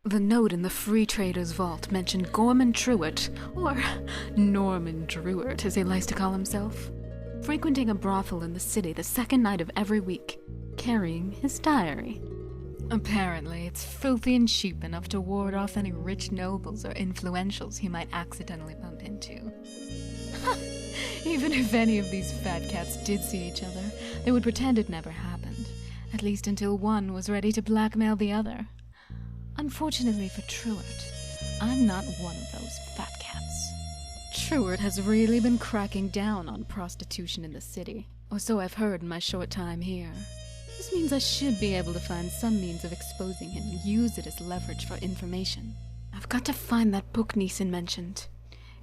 The note in the Free Trader's vault mentioned Gorman Truart, or Norman Druart as he likes to call himself, frequenting a brothel in the city the second night of every week, carrying his diary. Apparently, it's filthy and cheap enough to ward off any rich nobles or influentials he might accidentally bump into. Even if any of these fat cats did see each other, they would pretend it never happened, at least until one was ready to blackmail the other. Unfortunately for Truart, I'm not one of those fat cats. Truart has really been cracking down on prostitution in the city, or so I've heard in my short time here. This means I should be able to find some means of exposing him and use it as leverage for information. I've got to find that book Neeson mentioned.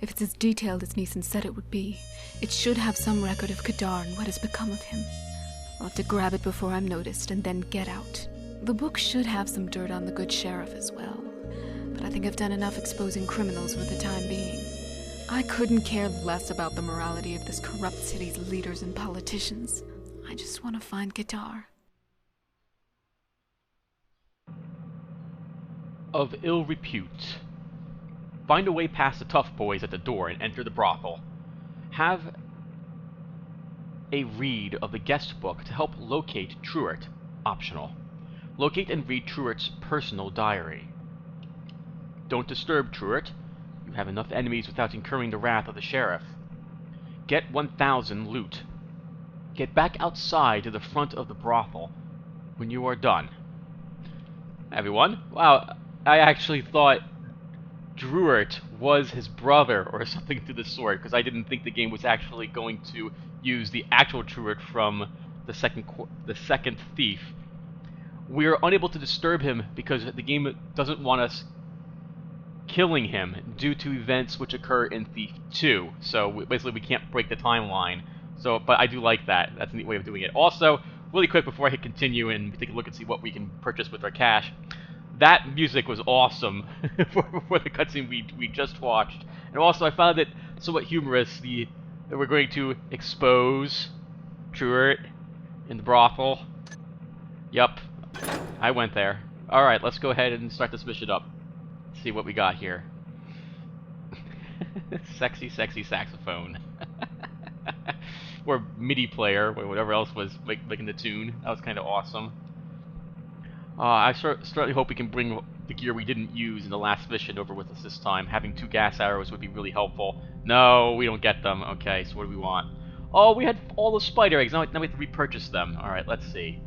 If it's as detailed as Neeson said it would be, it should have some record of Kadar and what has become of him. I'll have to grab it before I'm noticed and then get out. The book should have some dirt on the good sheriff as well, but I think I've done enough exposing criminals for the time being. I couldn't care less about the morality of this corrupt city's leaders and politicians. I just want to find Kadar. Of ill repute. Find a way past the tough boys at the door and enter the brothel. Have a read of the guest book to help locate Truart. Optional. Locate and read Truart's personal diary. Don't disturb Truart. You have enough enemies without incurring the wrath of the sheriff. Get 1,000 loot. Get back outside to the front of the brothel when you are done. Everyone? Wow, I actually thought Druart was his brother or something to the sort, because I didn't think the game was actually going to use the actual Druart from the second Thief. We are unable to disturb him because the game doesn't want us killing him due to events which occur in Thief 2. So basically we can't break the timeline. So, but I do like that. That's a neat way of doing it. Also, really quick before I hit continue and take a look and see what we can purchase with our cash, that music was awesome for the cutscene we just watched. And also I found it somewhat humorous that we're going to expose Truart in the brothel. Yup. I went there. Alright, let's go ahead and start this mission up. See what we got here. Sexy, sexy saxophone. Or MIDI player, or whatever else was making the tune. That was kind of awesome. I certainly hope we can bring the gear we didn't use in the last mission over with us this time. Having 2 gas arrows would be really helpful. No, we don't get them. Okay, so what do we want? Oh, we had all the spider eggs. Now we have to repurchase them. Alright, let's see.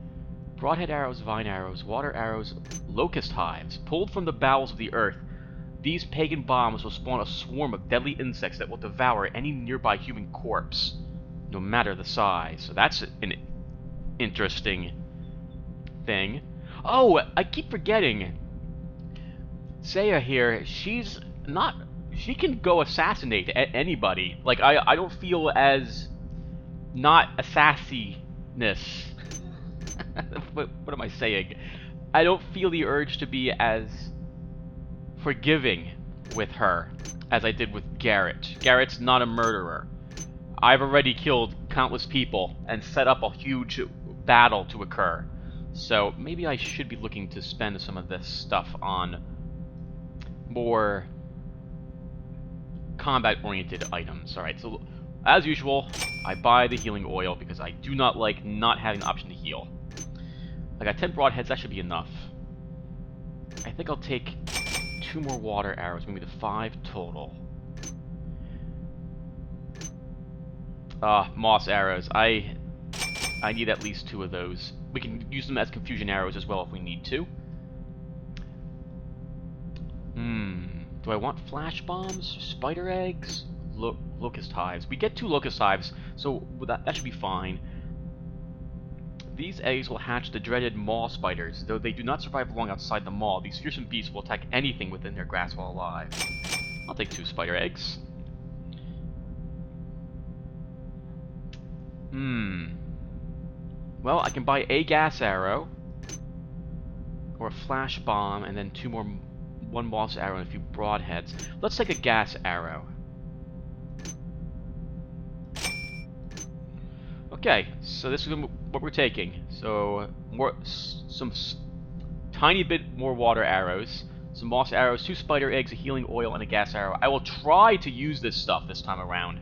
Broadhead arrows, vine arrows, water arrows, locust hives, pulled from the bowels of the earth. These pagan bombs will spawn a swarm of deadly insects that will devour any nearby human corpse, no matter the size. So that's an interesting thing. Oh, I keep forgetting. Saya here, she can go assassinate anybody. Like, I don't feel as not assassiness. What am I saying? I don't feel the urge to be as forgiving with her as I did with Garrett. Garrett's not a murderer. I've already killed countless people and set up a huge battle to occur. So maybe I should be looking to spend some of this stuff on more combat-oriented items. Alright, so as usual, I buy the healing oil because I do not like not having the option to heal. I got 10 broadheads, that should be enough. I think I'll take 2 more water arrows, maybe the 5 total. Moss arrows. I need at least 2 of those. We can use them as confusion arrows as well if we need to. Do I want flash bombs? Spider eggs? Locust hives. We get 2 locust hives, so that should be fine. These eggs will hatch the dreaded maw spiders. Though they do not survive long outside the maw, these fearsome beasts will attack anything within their grasp while alive. I'll take 2 spider eggs. Well, I can buy a gas arrow, or a flash bomb, and then 2 more, 1 moss arrow and a few broadheads. Let's take a gas arrow. Okay, so this is what we're taking. So some tiny bit more water arrows, some moss arrows, 2 spider eggs, a healing oil, and a gas arrow. I will try to use this stuff this time around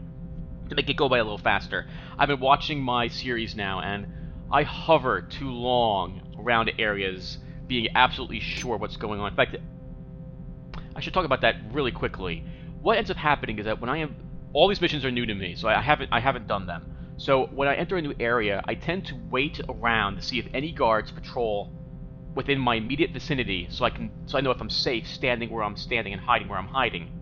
to make it go by a little faster. I've been watching my series now, and I hover too long around areas, being absolutely sure what's going on. In fact, I should talk about that really quickly. What ends up happening is that when all these missions are new to me, so I haven't done them. So when I enter a new area, I tend to wait around to see if any guards patrol within my immediate vicinity, so I know if I'm safe standing where I'm standing and hiding where I'm hiding.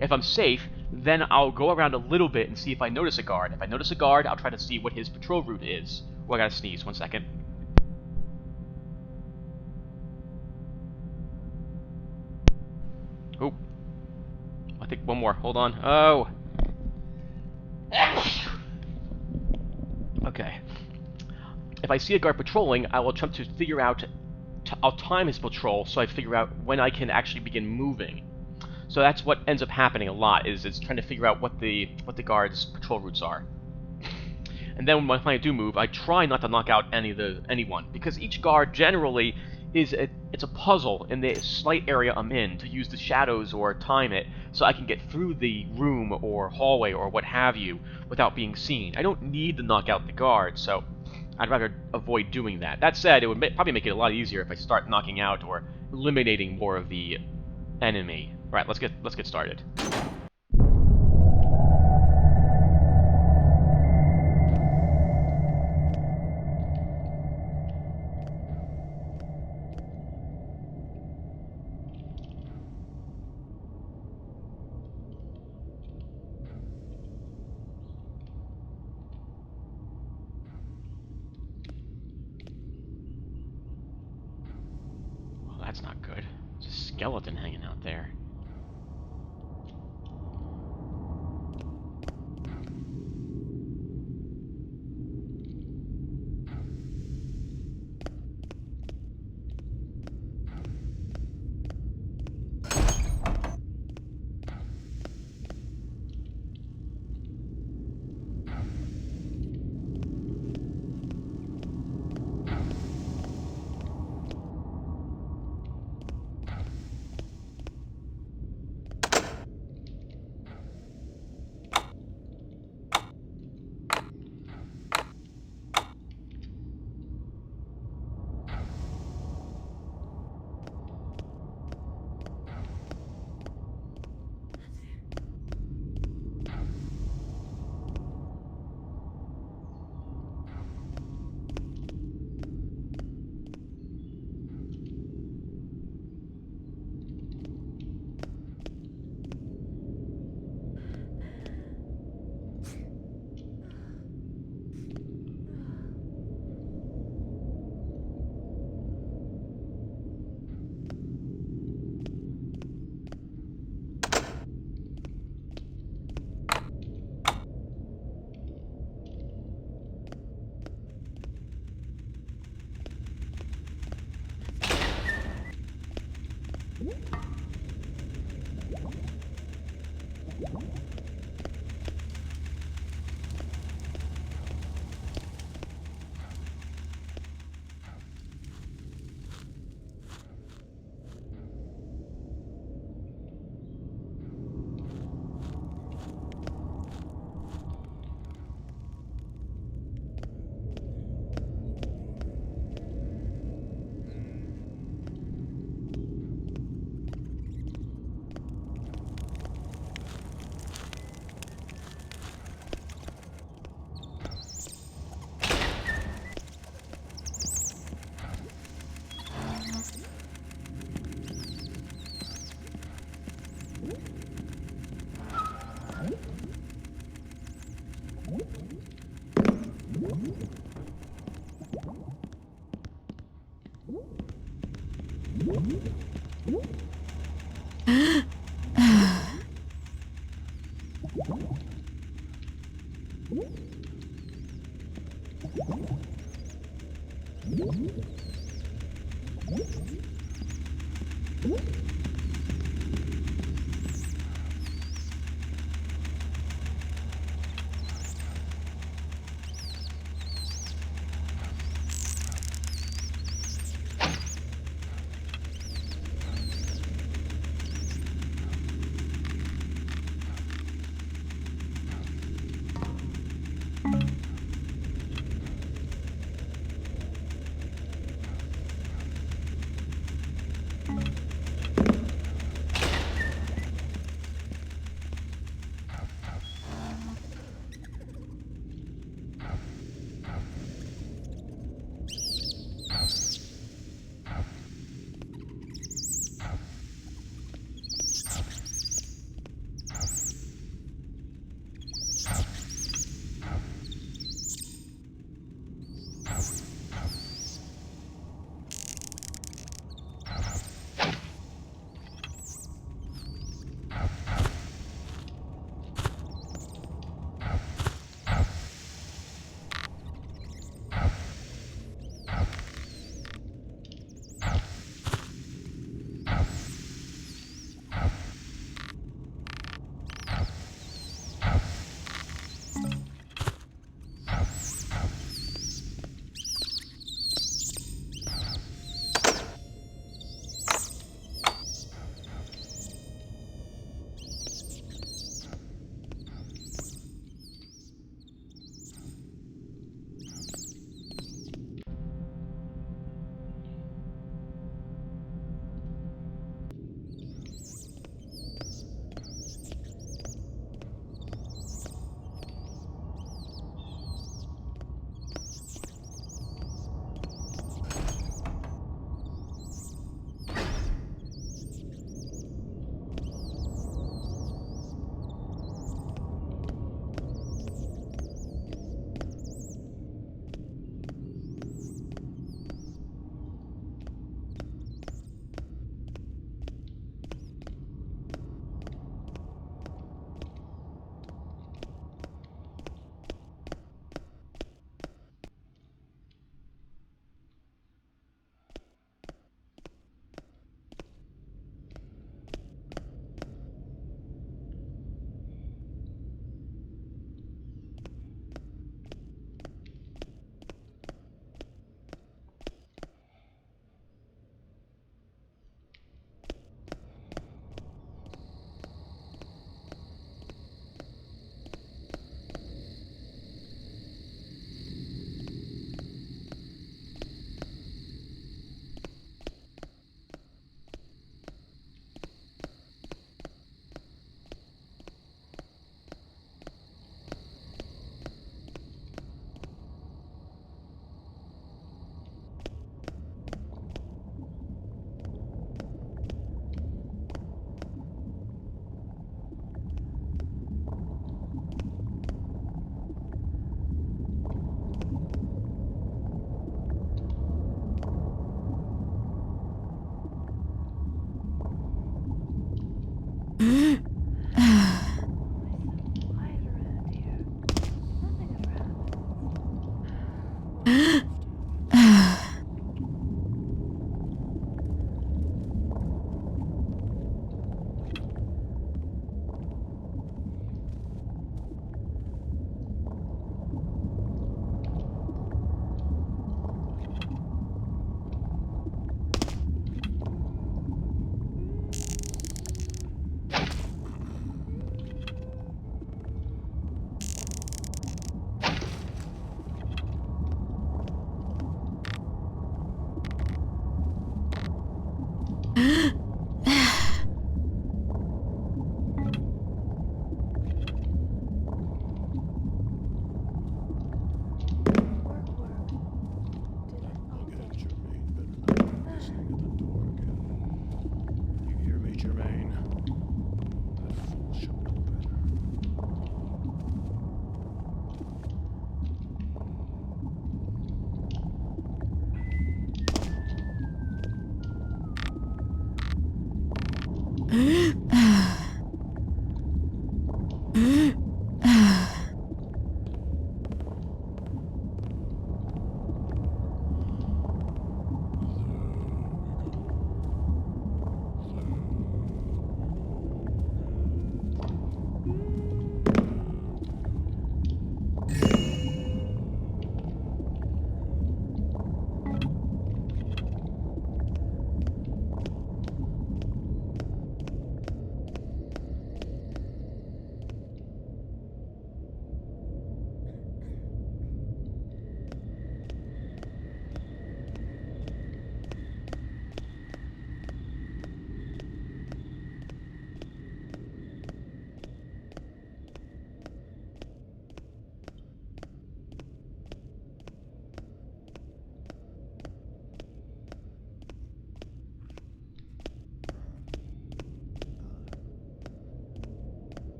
If I'm safe, then I'll go around a little bit and see if I notice a guard. If I notice a guard, I'll try to see what his patrol route is. Oh, I gotta sneeze. 1 second. Oh. I think one more. Hold on. Oh. Okay. If I see a guard patrolling, I will attempt to figure out... I'll time his patrol so I figure out when I can actually begin moving. So that's what ends up happening a lot, is it's trying to figure out what the guards' patrol routes are. And then when I do move, I try not to knock out anyone, because each guard generally it's a puzzle in the slight area I'm in to use the shadows or time it so I can get through the room or hallway or what have you without being seen. I don't need to knock out the guard, so I'd rather avoid doing that. That said, it would probably make it a lot easier if I start knocking out or eliminating more of the enemy. Right, let's get started. Well, that's not good. There's a skeleton hanging out there.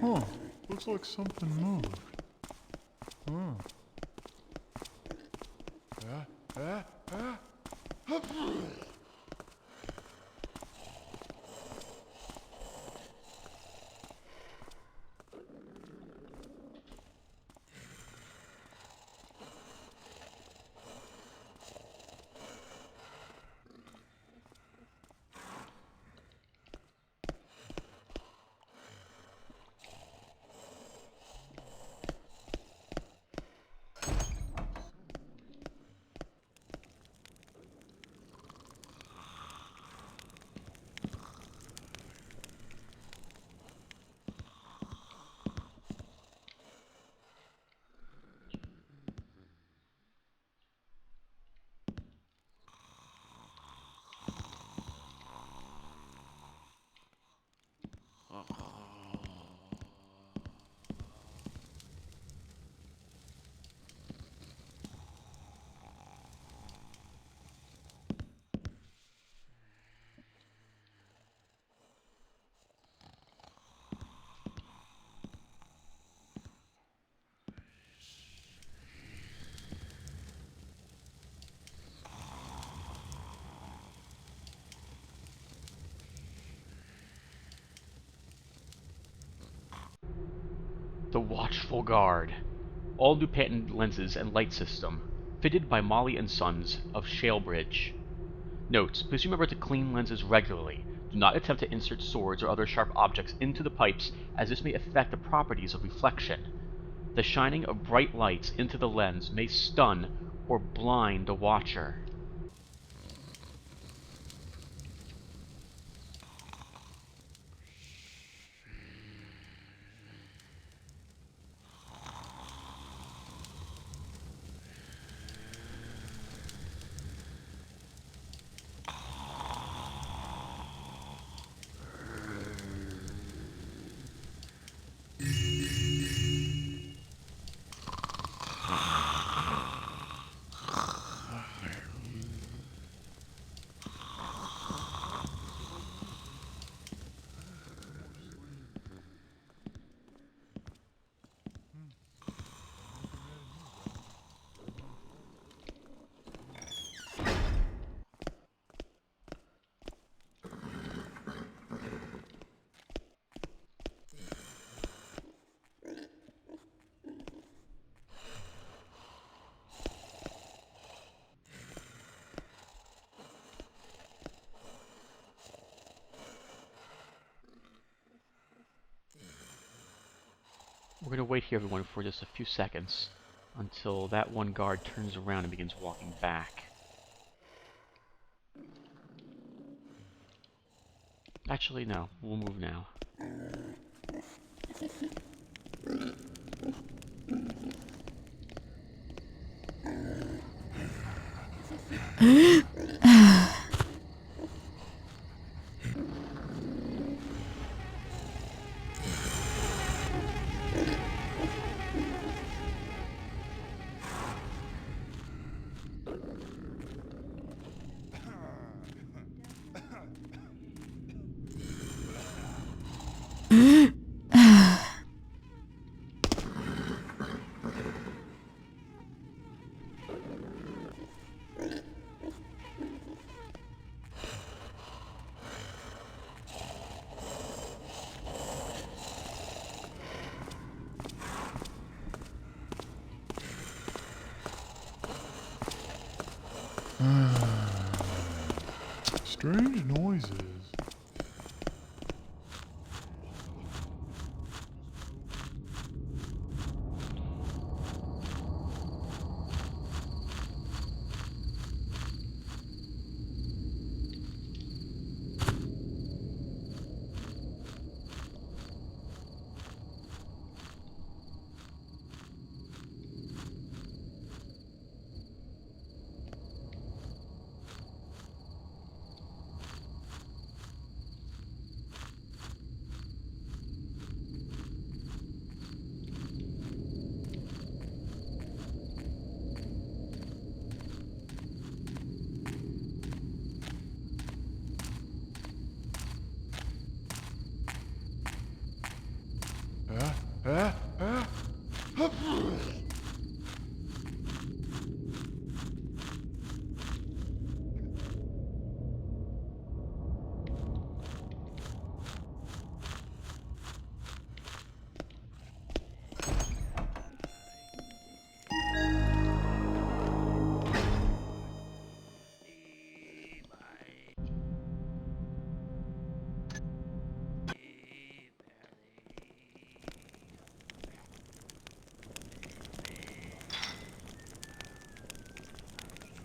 Huh. Looks like something moved. Huh. The Watchful Guard. All new patent lenses and light system. Fitted by Molly and Sons of Shalebridge. Notes: please remember to clean lenses regularly. Do not attempt to insert swords or other sharp objects into the pipes, as this may affect the properties of reflection. The shining of bright lights into the lens may stun or blind the watcher. We're going to wait here, everyone, for just a few seconds until that one guard turns around and begins walking back. Actually, no. We'll move now. Strange noises.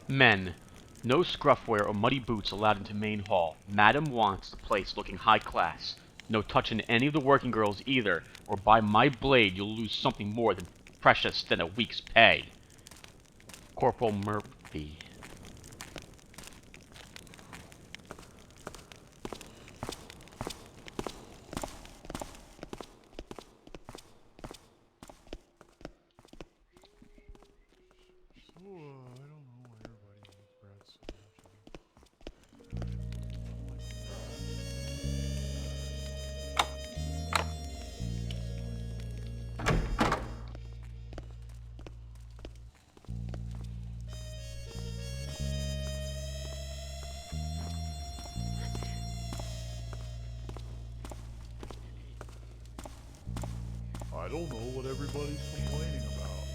Men. No scruffwear or muddy boots allowed into main hall. Madam wants the place looking high class. No touching any of the working girls either, or by my blade you'll lose something more than precious than a week's pay. Corporal Murphy. So, I don't know why everybody hates Brad so I don't know what everybody's complaining about.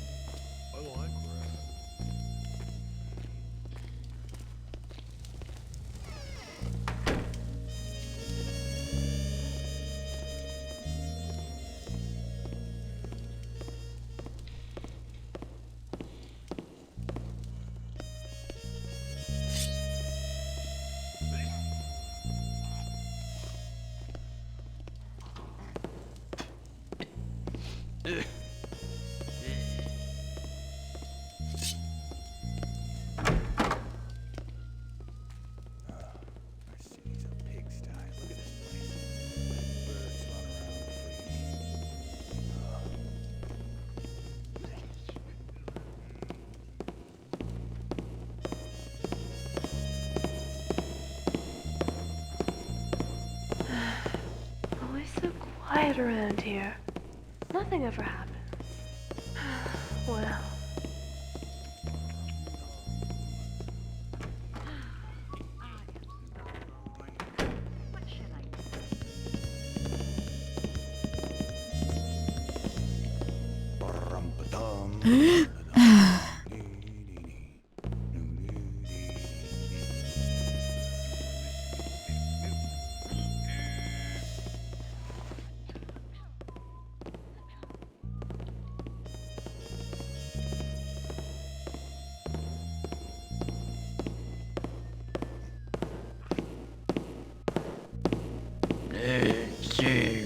I like Brad. Our city's a pigsty. Look at this place. Let birds run around freely. Always so quiet around here. Nothing ever happens. Well.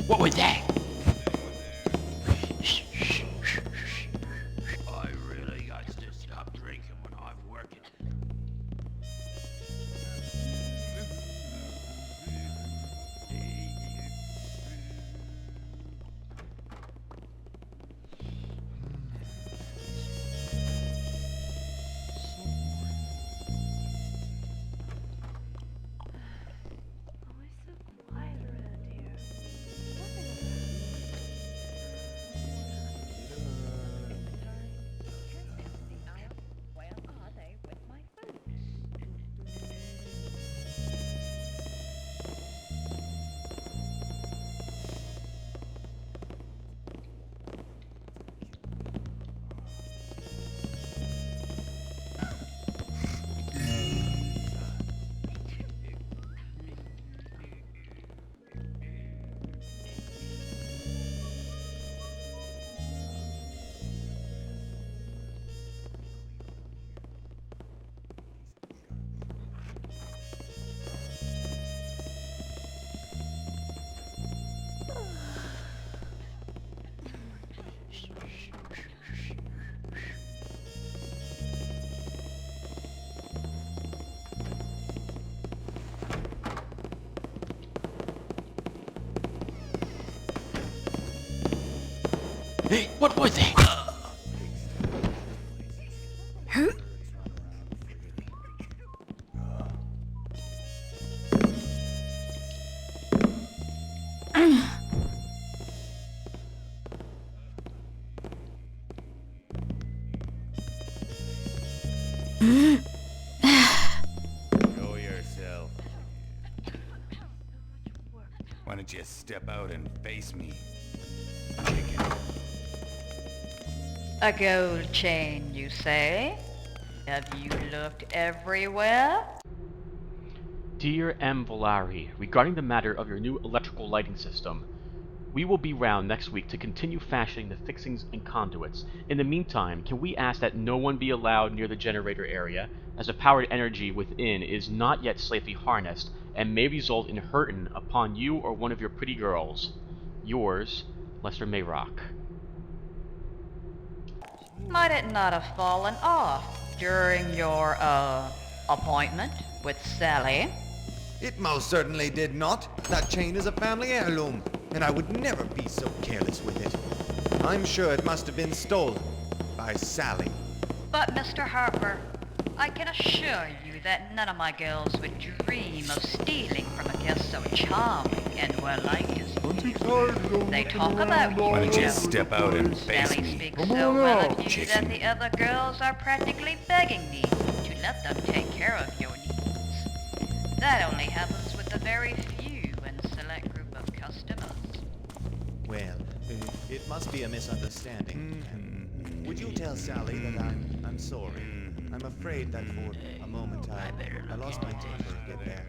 What was that? I really got to stop drinking when I'm working. Always so quiet around here. Nothing ever Hey, what was that? don't you step out and face me, chicken? A gold chain, you say? Have you looked everywhere? Dear M. Volari, regarding the matter of your new electrical lighting system, we will be round next week to continue fashioning the fixings and conduits. In the meantime, can we ask that no one be allowed near the generator area, as the powered energy within is not yet safely harnessed and may result in hurting upon you or one of your pretty girls. Yours, Lester Mayrock. Might it not have fallen off during your, appointment with Sally? It most certainly did not. That chain is a family heirloom, and I would never be so careless with it. I'm sure it must have been stolen by Sally. But, Mr. Harper, I can assure you that none of my girls would dream of stealing from a guest so charming and well-liked as you. They talk about you. Why don't you know. step out and face Sally me? speaks Come so on well out, of you chicken. that the other girls are practically begging me to let them take care of your needs. That only happens with a very few and select group of customers. Well, it must be a misunderstanding. Would you tell Sally that I'm sorry? I'm afraid that for a moment I lost my temper a bit there.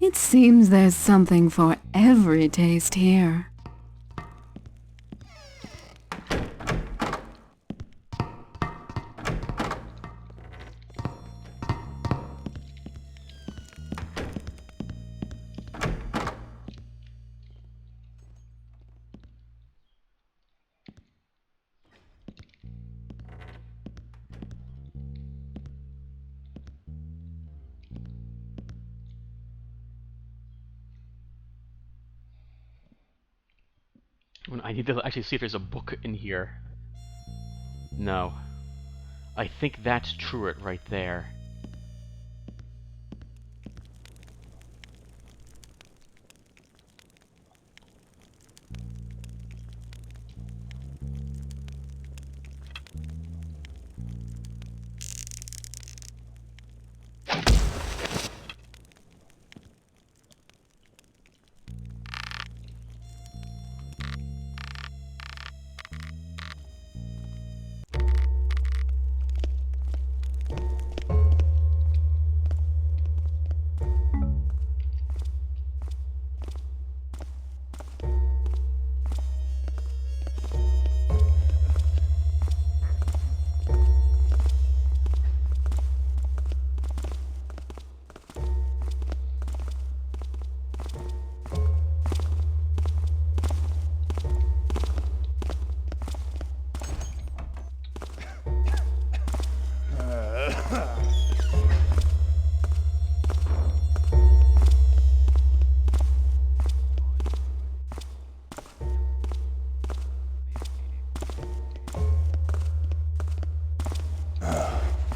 It seems there's something for every taste here. I need to actually see if there's a book in here. No. I think that's Truett right there.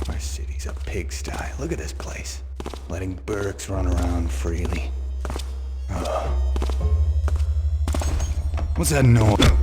Our city's a pigsty. Look at this place. Letting Burks run around freely. What's that noise?